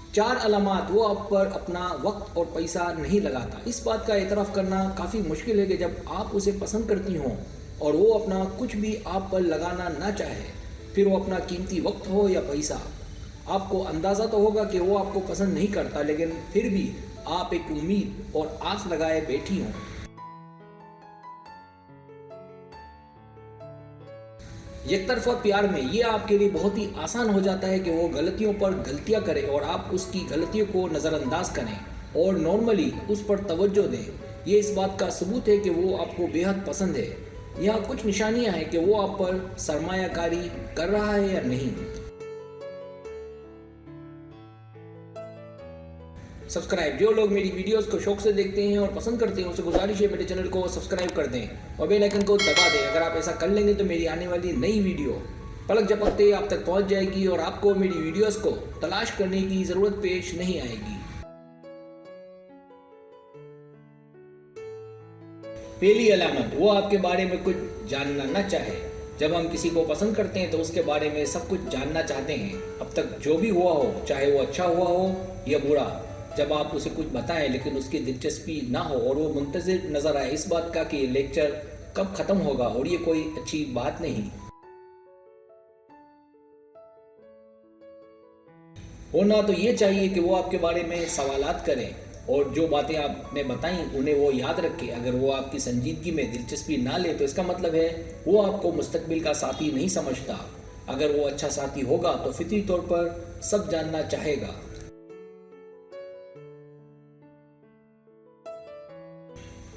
4 अलामात वो आप पर अपना वक्त और पैसा नहीं लगाता। इस बात का एतराफ़ करना काफ़ी मुश्किल है कि जब आप उसे पसंद करती हों और वो अपना कुछ भी आप पर लगाना ना चाहे, फिर वो अपना कीमती वक्त हो या पैसा, आपको अंदाज़ा तो होगा कि वो आपको पसंद नहीं करता, लेकिन फिर भी आप एक उम्मीद और आस लगाए बैठी हों। एकतरफा प्यार में ये आपके लिए बहुत ही आसान हो जाता है कि वो गलतियों पर गलतियां करे और आप उसकी गलतियों को नज़रअंदाज करें और नॉर्मली उस पर तवज्जो दें। ये इस बात का सबूत है कि वो आपको बेहद पसंद है। यहाँ कुछ निशानियां हैं कि वो आप पर सरमायाकारी कर रहा है या नहीं। सब्सक्राइब, जो लोग मेरी वीडियोस को शौक से देखते हैं और पसंद करते हैं, उनसे गुजारिश है मेरे चैनल को सब्सक्राइब कर दें और बेल आइकन को दबा दें। अगर आप ऐसा कर लेंगे तो मेरी आने वाली नई वीडियो पलक झपकते आप तक पहुंच जाएगी और आपको मेरी वीडियोस को तलाश करने की ज़रूरत पेश नहीं आएगी। पहली अलामत, वो आपके बारे में कुछ जानना न चाहे। जब हम किसी को पसंद करते हैं तो उसके बारे में सब कुछ जानना चाहते हैं, अब तक जो भी हुआ हो, चाहे वो अच्छा हुआ हो या बुरा। जब आप उसे कुछ बताएं लेकिन उसकी दिलचस्पी ना हो और वो मुंतज़िर नजर आए इस बात का कि लेक्चर कब ख़त्म होगा, और ये कोई अच्छी बात नहीं। होना तो ये चाहिए कि वो आपके बारे में सवालात करें और जो बातें आपने बताई उन्हें वो याद रखें। अगर वो आपकी संजीदगी में दिलचस्पी ना ले तो इसका मतलब है वो आपको मुस्तकबिल का साथी नहीं समझता। अगर वो अच्छा साथी होगा तो फितरी तौर पर सब जानना चाहेगा।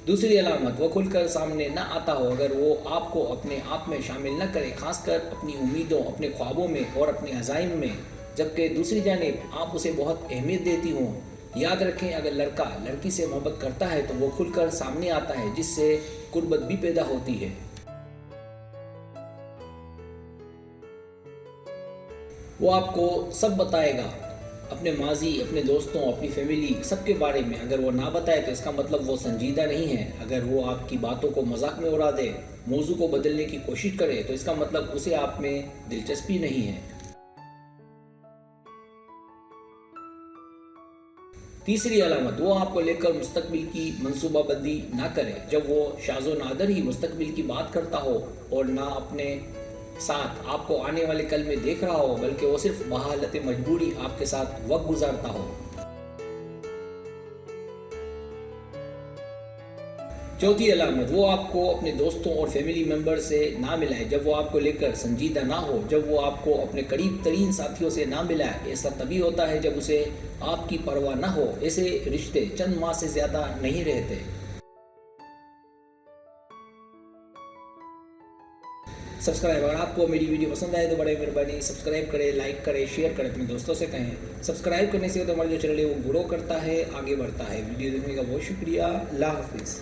दूसरी अलामत, वो खुलकर सामने ना आता हो। अगर वो आपको अपने आप में शामिल न करे, खासकर अपनी उम्मीदों, अपने ख्वाबों में और अपने अज़ाइम में, जबकि दूसरी जानिब आप उसे बहुत अहमियत देती हों। याद रखें, अगर लड़का लड़की से मोहब्बत करता है तो वो खुलकर सामने आता है, जिससे कुर्बत भी पैदा होती है। वो आपको सब बताएगा, अपने माजी, अपने दोस्तों, अपनी फैमिली, सबके बारे में। अगर वो ना बताए तो इसका मतलब वो संजीदा नहीं है। अगर वो आपकी बातों को मजाक में उड़ा दे, मौजू को बदलने की कोशिश करे, तो इसका मतलब उसे आप में दिलचस्पी नहीं है। तीसरी अलामत, वो आपको लेकर मुस्तकबिल की मंसूबाबंदी ना करे। जब वो शाज़ो नादर ही मुस्तकबिल की बात करता हो और ना अपने साथ आपको आने वाले कल में देख रहा हो, बल्कि वो सिर्फ बहालत मजबूरी आपके साथ वक्त गुजारता हो। चौथी अलामत, वो आपको अपने दोस्तों और फैमिली मेंबर से ना मिलाए जब वो आपको लेकर संजीदा ना हो। जब वो आपको अपने करीब तरीन साथियों से ना मिलाए, ऐसा तभी होता है जब उसे आपकी परवाह ना हो। ऐसे रिश्ते चंद माह से ज़्यादा नहीं रहते। सब्सक्राइब, अगर आपको मेरी वीडियो पसंद आए तो बड़े मेहरबानी सब्सक्राइब करें, लाइक करें, शेयर करें, अपने दोस्तों से कहें। सब्सक्राइब करने से तो हमारा जो चैनल है वो ग्रो करता है, आगे बढ़ता है। वीडियो देखने का बहुत शुक्रिया। अल्लाह हाफिज़।